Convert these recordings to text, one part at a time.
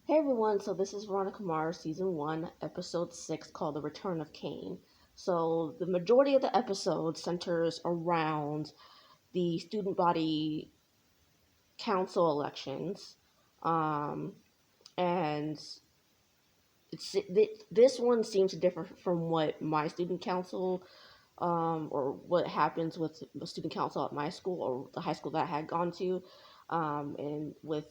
Hey everyone, so this is Veronica Mars, Season 1, Episode 6, called The Return of Kane. So, the majority of the episode centers around the student body council elections. Um, and this one seems to differ from what my student council, or what happens with the student council at my school or the high school that I had gone to. And with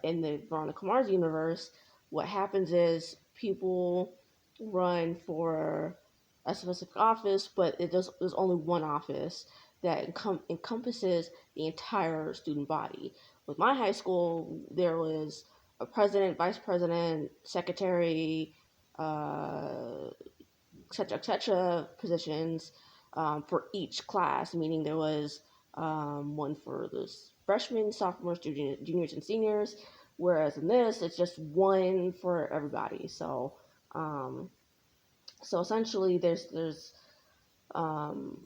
in the Veronica Mars universe, what happens is people run for a specific office, but there's only one office that encompasses the entire student body. With my high school, there was a president, vice president, secretary, uh, etc., positions for each class, meaning there was one for the freshmen, sophomores, juniors, and seniors, whereas in this, it's just one for everybody. Um, so essentially, there's um,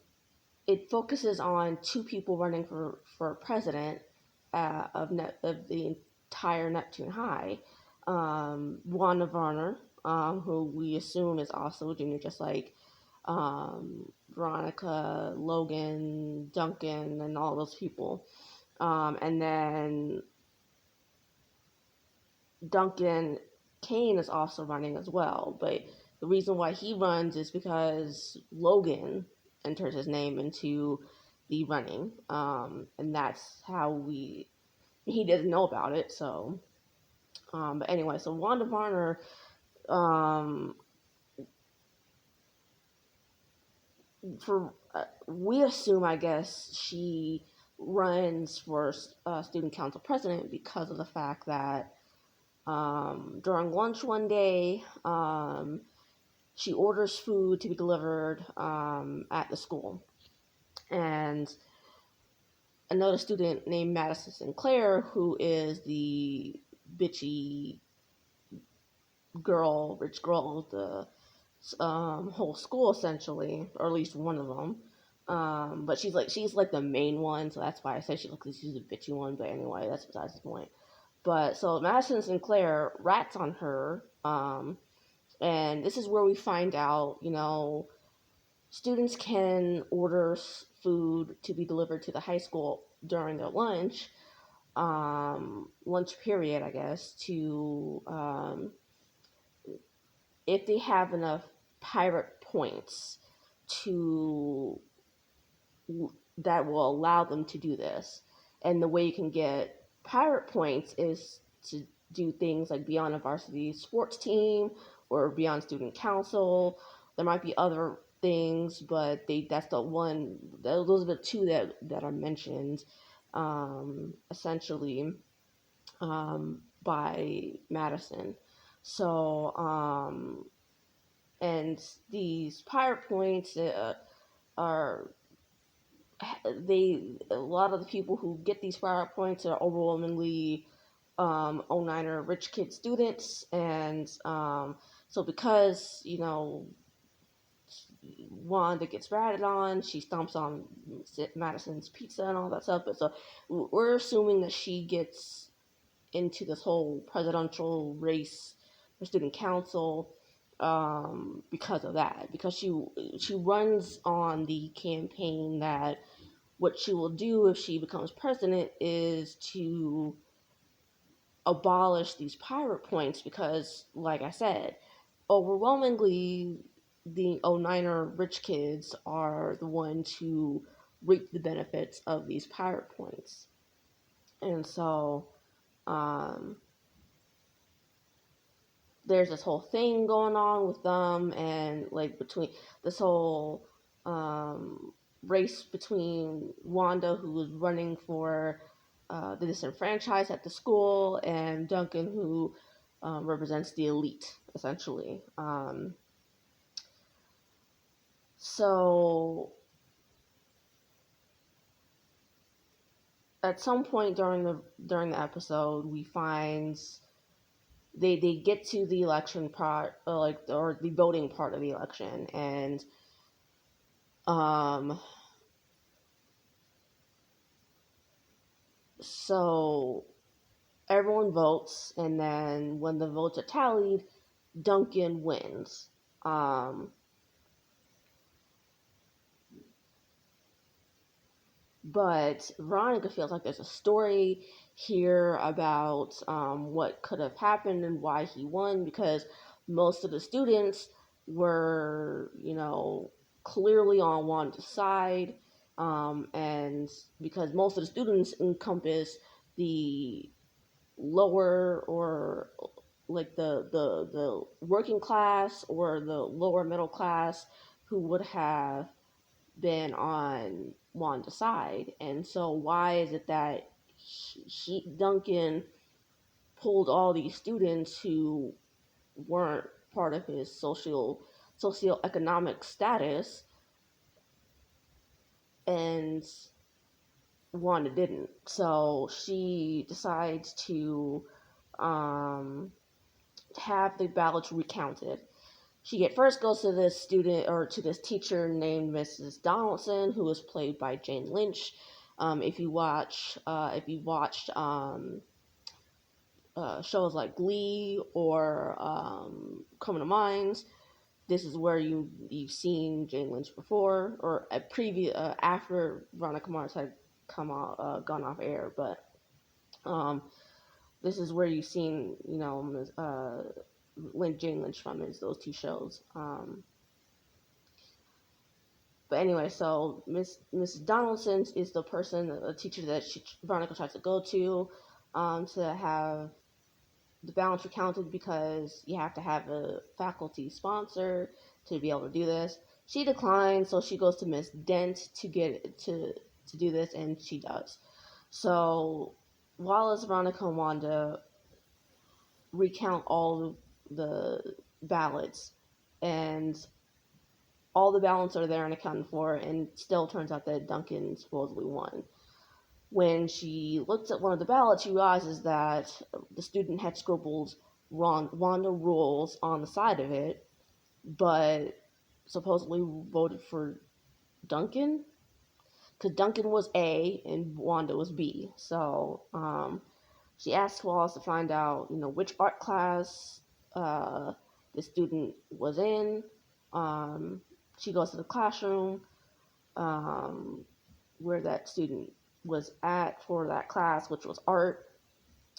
it focuses on two people running for president of the entire Neptune High. Wanda Varner, who we assume is also a junior, just like Veronica, Logan, Duncan, and all those people. And then Duncan Kane is also running as well, but the reason why he runs is because Logan entered his name into the running, and that's how he didn't know about it. So, but anyway, so Wanda Varner, um, for we assume, I guess, she runs for student council president because of the fact that during lunch one day, she orders food to be delivered at the school. And another student named Madison Sinclair, who is the bitchy girl, rich girl of the whole school, essentially, or at least one of them. But she's like the main one, so that's why I say she's a bitchy one. But anyway, that's besides the point. But so Madison Sinclair rats on her, and this is where we find out, students can order food to be delivered to the high school during their lunch period, I guess, to if they have enough pirate points to that will allow them to do this. And the way you can get pirate points is to do things like be on a varsity sports team or be on student council. There might be other things, but that's the one. Those are the two that are mentioned, essentially, by Madison. So, and these pirate points are a lot of the people who get these pirate points are overwhelmingly 09er rich kid students, and so because Wanda gets ratted on, she stomps on Madison's pizza and all that stuff. But so we're assuming that she gets into this whole presidential race for student council because of that, because she runs on the campaign that what she will do if she becomes president is to abolish these pirate points because, like I said, overwhelmingly the 09er rich kids are the ones who reap the benefits of these pirate points. And so um, there's this whole thing going on with them, and like between this whole race between Wanda, who was running for the disenfranchised at the school, and Duncan, who represents the elite, essentially. So at some point during the episode, we find they get to the election part, or the voting part of the election, and um, so everyone votes, and then when the votes are tallied, Duncan wins. Um, but Veronica feels like there's a story here about what could have happened and why he won, because most of the students were, clearly on one side, and because most of the students encompass the lower, or like the working class or the lower middle class, who would have been on Wanda's side. And so why is it that Duncan pulled all these students who weren't part of his socioeconomic status, and Wanda didn't? So she decides to have the ballots recounted. She at first goes to this student, or to this teacher named Mrs. Donaldson, who was played by Jane Lynch. If you watched shows like Glee or Criminal Minds, this is where you've seen Jane Lynch before, or after Veronica Mars had gone off air. But this is where you've seen Jane Lynch from, is those two shows. But anyway, so Mrs. Donaldson is the teacher that Veronica tries to go to have the balance recounted, because you have to have a faculty sponsor to be able to do this. She declines, so she goes to Miss Dent to get to do this, and she does. So Wallace, Veronica, and Wanda recount all the ballots, and all the ballots are there and accounted for, and still turns out that Duncan supposedly won. When she looks at one of the ballots, she realizes that the student had scribbled Wanda rules on the side of it, but supposedly voted for Duncan, because Duncan was A and Wanda was B. So she asks Wallace to find out, which art class the student was in. She goes to the classroom where that student was at for that class, which was art.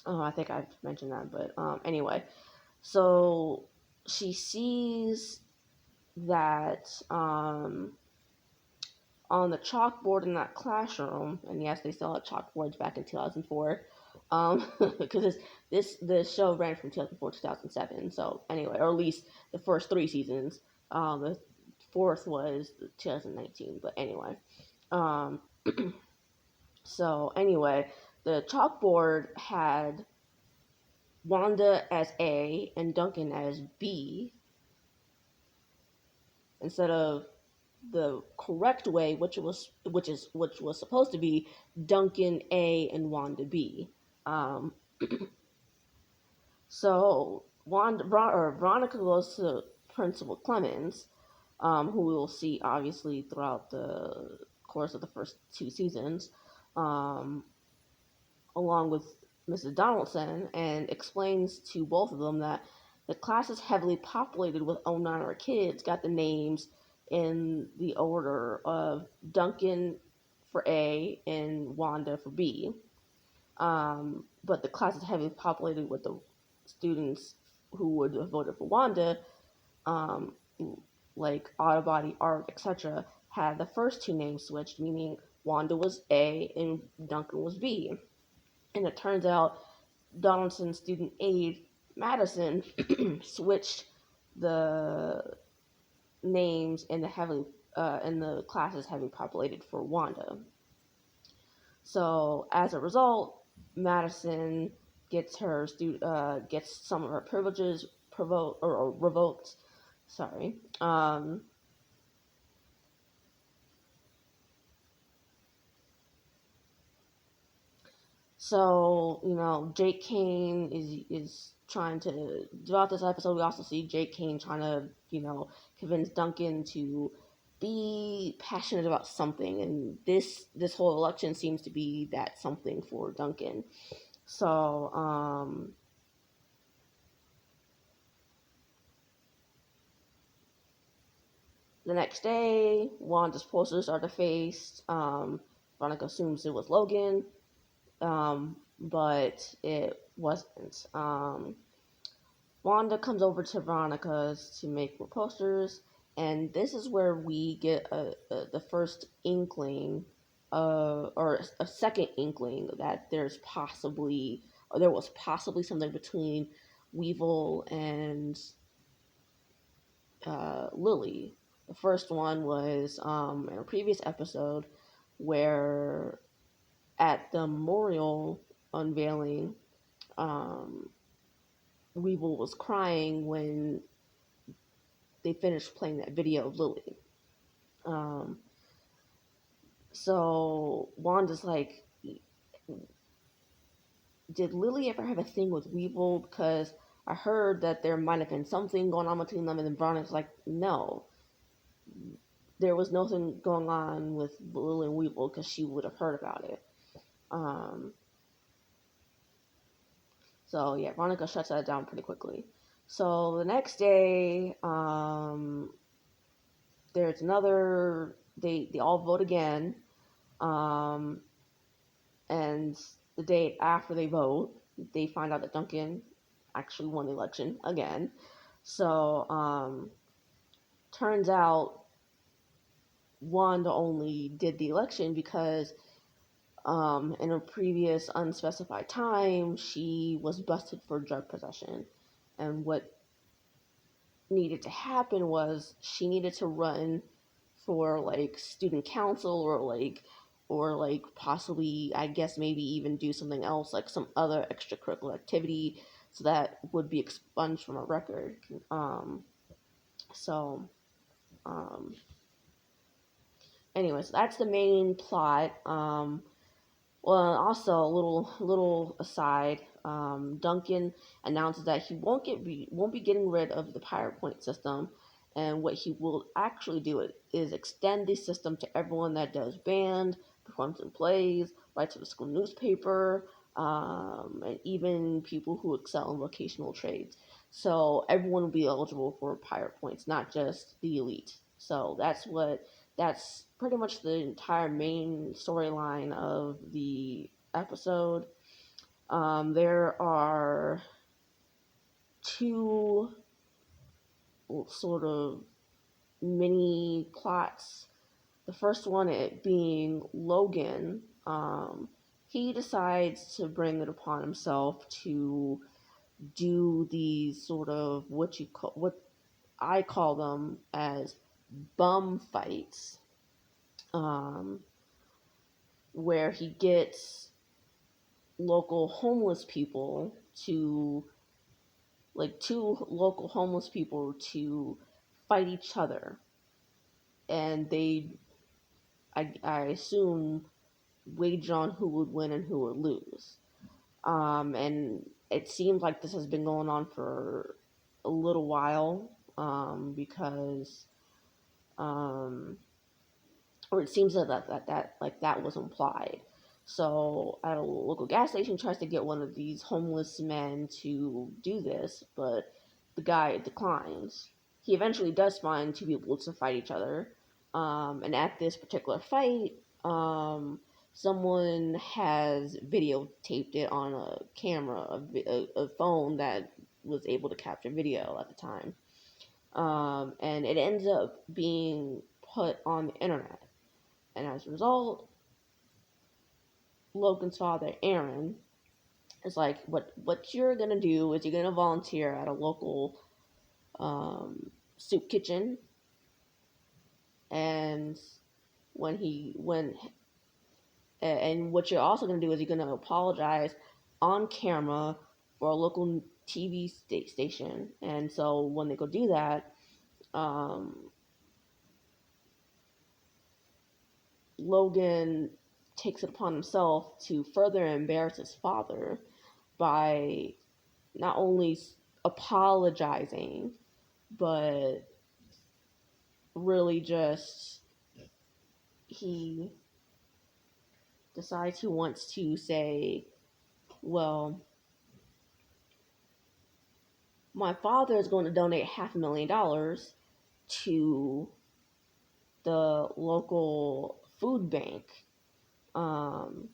I think I've mentioned that, but anyway. So she sees that on the chalkboard in that classroom, and yes, they still had chalkboards back in 2004, because the show ran from 2004 to 2007. So anyway, or at least the first 3 seasons. The fourth was 2019, but anyway. So anyway, the chalkboard had Wanda as A and Duncan as B, instead of the correct way, which was supposed to be Duncan A and Wanda B. Um, so Veronica goes to Principal Clemens, who we will see obviously throughout the course of the first 2 seasons, along with Mrs. Donaldson, and explains to both of them that the class is heavily populated with O9 kids, got the names in the order of Duncan for A and Wanda for B. But the class is heavily populated with the students who would have voted for Wanda, um, like Auto Body, Art, etc., had the first 2 names switched, meaning Wanda was A and Duncan was B. And it turns out Donaldson's student aide, Madison, switched the names in the classes heavily populated for Wanda. So as a result, Madison gets some of her privileges revoked. Sorry. So, Jake Kane is trying to, throughout this episode, we also see Jake Kane trying to, convince Duncan to be passionate about something, and this whole election seems to be that something for Duncan. So, the next day, Wanda's posters are defaced. Veronica assumes it was Logan, but it wasn't. Wanda comes over to Veronica's to make more posters, and this is where we get the first inkling, or a second inkling that there was possibly something between Weevil and Lily. The first one was in a previous episode where at the memorial unveiling, um, Weevil was crying when they finished playing that video of Lily. Um, so Wanda's like, did Lily ever have a thing with Weevil? Because I heard that there might have been something going on between them, and then Veronica's like, no, there was nothing going on with Lily and Weevil because she would have heard about it. Um, so yeah, Veronica shuts that down pretty quickly. So the next day, there's another. They all vote again, and the day after they vote, they find out that Duncan actually won the election again. So turns out Wanda only did the election because in a previous unspecified time, she was busted for drug possession. And what needed to happen was she needed to run for like student council or like possibly, I guess, maybe even do something else, like some other extracurricular activity, so that would be expunged from a record. So um anyways, that's the main plot. Well, also a little aside, Duncan announces that he won't be getting rid of the pirate point system, and what he will actually do is extend the system to everyone that does band, performs and plays, writes for the school newspaper, and even people who excel in vocational trades. So everyone will be eligible for pirate points, not just the elite. So that's pretty much the entire main storyline of the episode. There are two sort of mini plots. The first one, it being Logan. He decides to bring it upon himself to do these sort of what I call them as bum fights. Um, where he gets local homeless people to two local homeless people to fight each other, and I assume wager on who would win and who would lose. And it seems like this has been going on for a little while, because or it seems that was implied. So at a local gas station tries to get one of these homeless men to do this, but the guy declines. He eventually does find two people to fight each other, and at this particular fight, someone has videotaped it on a camera, a phone that was able to capture video at the time, and it ends up being put on the internet. And as a result, Logan's father, Aaron, is like, what you're gonna do is you're gonna volunteer at a local soup kitchen, and when and what you're also gonna do is you're gonna apologize on camera for a local TV station. And so when they go do that, Logan takes it upon himself to further embarrass his father by not only apologizing, but really just he decides he wants to say Well, my father is going to donate $500,000 to the local food bank. Um,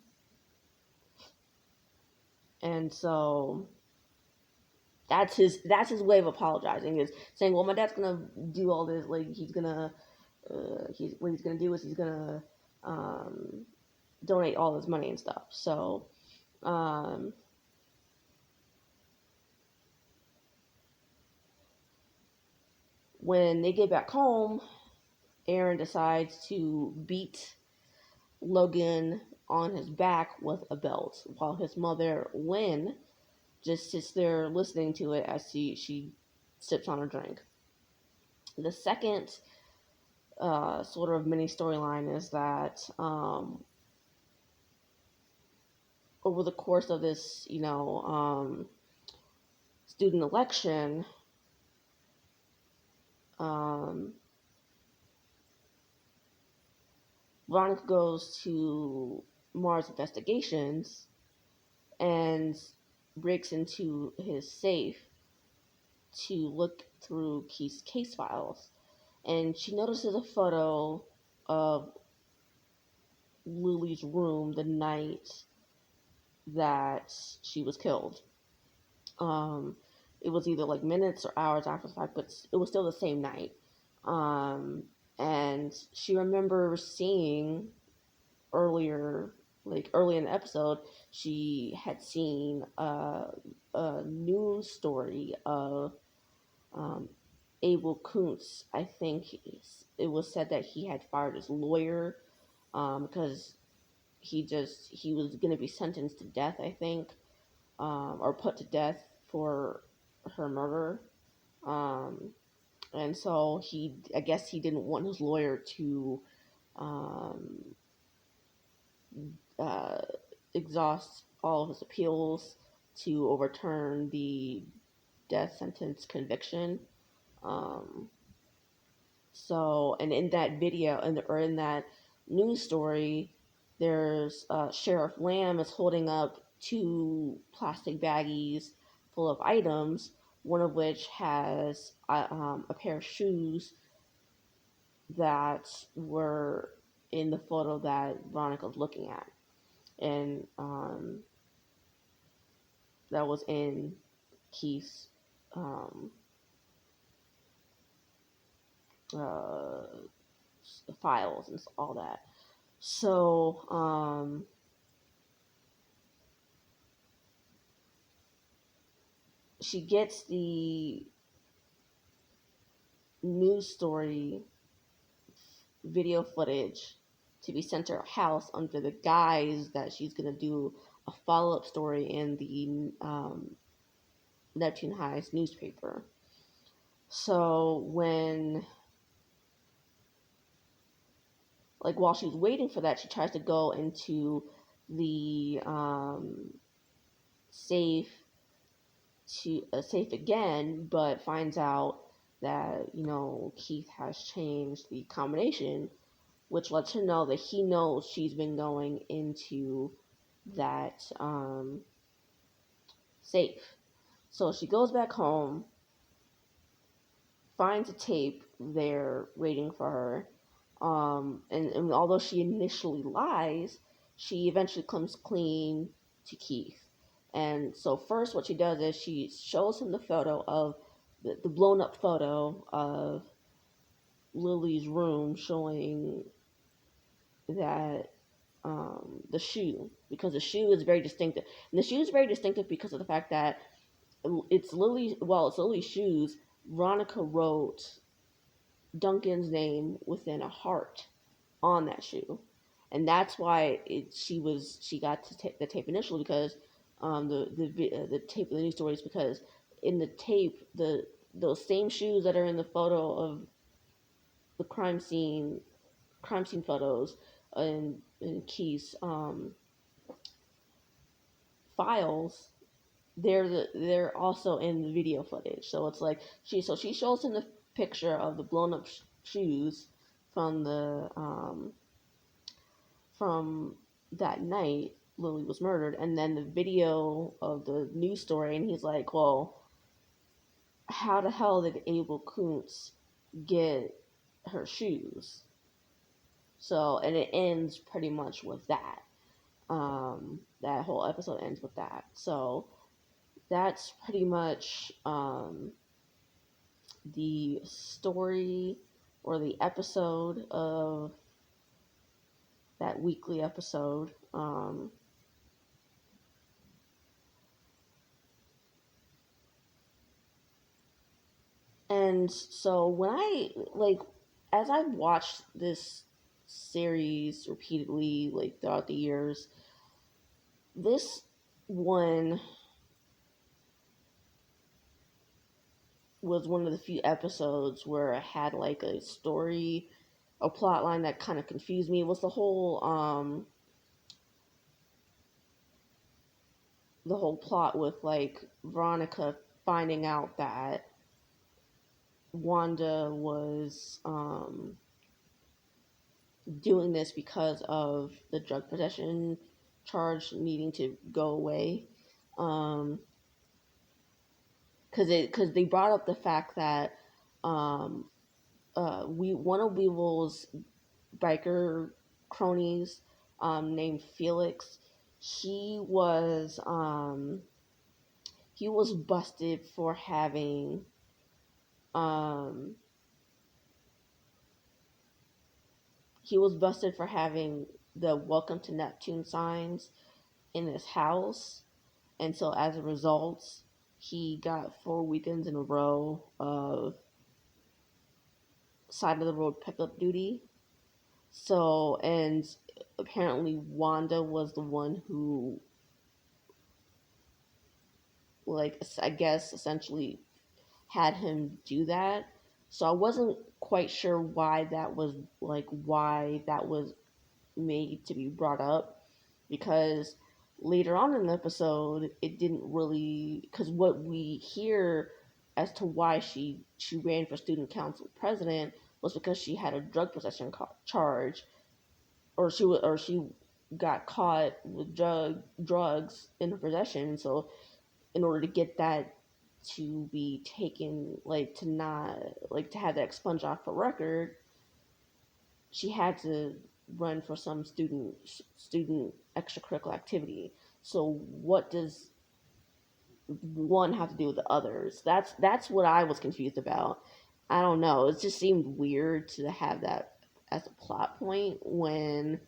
and so that's his way of apologizing, is saying, well, my dad's gonna do all this, like he's gonna what he's gonna do is he's gonna um, donate all his money and stuff. So um, when they get back home, Aaron decides to beat Logan on his back with a belt, while his mother, Lynn, just sits there listening to it as she sips on her drink. The second sort of mini storyline is that over the course of this, student election, um, Veronica goes to Mars Investigations and breaks into his safe to look through Keith's case files. And she notices a photo of Lily's room the night that she was killed. Um, it was either like minutes or hours after the fact, but it was still the same night. Um, and she remembers seeing earlier, like early in the episode, she had seen a news story of um, Abel Kuntz. I think it was said that he had fired his lawyer because he was going to be sentenced to death, I think, or put to death for her murder. Um, and so I guess he didn't want his lawyer to um, uh, exhaust all of his appeals to overturn the death sentence conviction. Um, and in that video, or in that news story, there's Sheriff Lamb is holding up two plastic baggies full of items, one of which has a pair of shoes that were in the photo that Veronica's looking at. And that was in Keith's um, uh, files and all that. So she gets the news story video footage to be sent to her house under the guise that she's going to do a follow-up story in the Neptune High's newspaper. So while she's waiting for that, she tries to go into the safe safe again, but finds out that Keith has changed the combination, which lets her know that he knows she's been going into that safe. So she goes back home, finds a tape there waiting for her, and although she initially lies, she eventually comes clean to Keith. And so first what she does is she shows him the photo of the blown up photo of Lily's room, showing that the shoe, because the shoe is very distinctive. And the shoe is very distinctive because of the fact that it's Lily's shoes. Veronica wrote Duncan's name within a heart on that shoe, and that's why she got to the tape initially, because the tape of the news stories, because in the tape those same shoes that are in the photo of the crime scene photos in Keith's files, they're also in the video footage. So it's like she shows him the picture of the blown up shoes from the from that night, Lily was murdered, and then the video of the news story, and he's like, well, how the hell did Abel Kuntz get her shoes? So, and it ends pretty much with that. That whole episode ends with that. So that's pretty much the story or the episode of that weekly episode. And so when I like, as I've watched this series repeatedly, like throughout the years, this one was one of the few episodes where it had like a story, a plot line that kind of confused me. It was the whole plot with like Veronica finding out that Wanda was doing this because of the drug possession charge needing to go away. Because they brought up the fact that um, one of Weevil's biker cronies, named Felix, he was um, he was busted for having um, the Welcome to Neptune signs in his house, and so as a result, he got 4 weekends in a row of side of the road pickup duty. So, and apparently Wanda was the one who, like, I guess essentially had him do that. So I wasn't quite sure why that was made to be brought up, because later on in the episode it didn't really, because what we hear as to why she ran for student council president was because she had a drug possession charge, or she got caught with drugs in her possession. So in order to get that to be taken, like to not, like to have that expunged off her record, she had to run for some student extracurricular activity. So what does one have to do with the others? That's what I was confused about. I don't know. It just seemed weird to have that as a plot point, when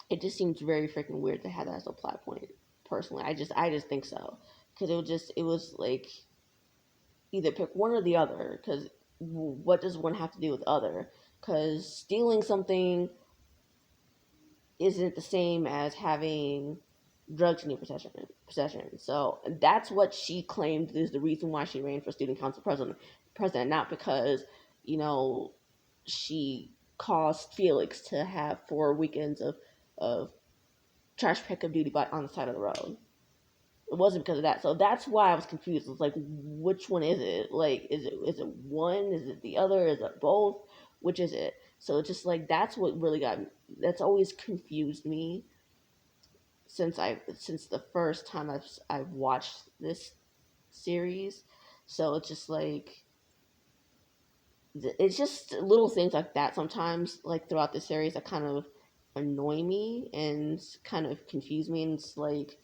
it just seems very freaking weird to have that as a plot point. Personally, I just think so, because it was like either pick one or the other. Because what does one have to do with the other? Because stealing something isn't the same as having drugs in your possession. So that's what she claimed is the reason why she ran for student council president, not because, you know, she caused Felix to have 4 weekends of trash pickup duty on the side of the road. It wasn't because of that. So that's why I was confused. It's like, which one is it? Like, is it one? Is it the other? Is it both? Which is it? So it's just like, that's what really that's always confused me since the first time I've watched this series. So it's just like, it's just little things like that sometimes, like throughout the series, that kind of annoy me and kind of confuse me. And it's like,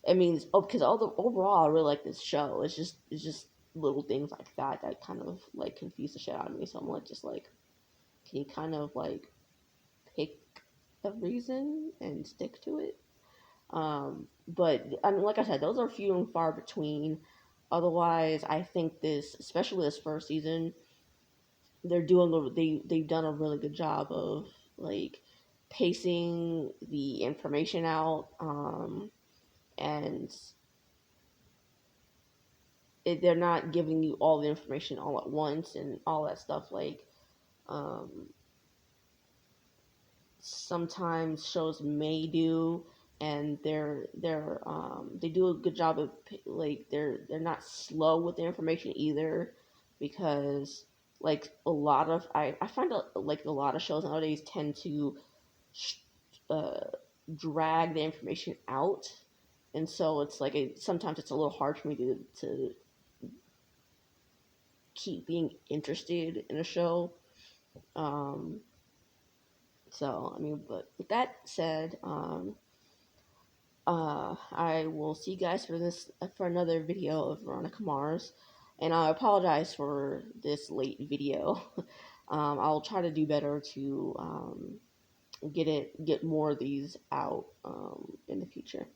I mean, because overall I really like this show. It's just little things like that kind of like confuse the shit out of me. So I'm like, just like, can you kind of like pick a reason and stick to it? But I mean, like I said, those are few and far between. Otherwise, I think this, especially this first season, they've done a really good job of like pacing the information out, and they're not giving you all the information all at once and all that stuff. Like, um, sometimes shows may do, and they do a good job of, like, they're not slow with the information either, because like a lot of I find like a lot of shows nowadays tend to uh, drag the information out, and so it's like sometimes it's a little hard for me to keep being interested in a show. Um, so I mean, but with that said, I will see you guys for another video of Veronica Mars, and I apologize for this late video. I'll try to do better to get more of these out in the future.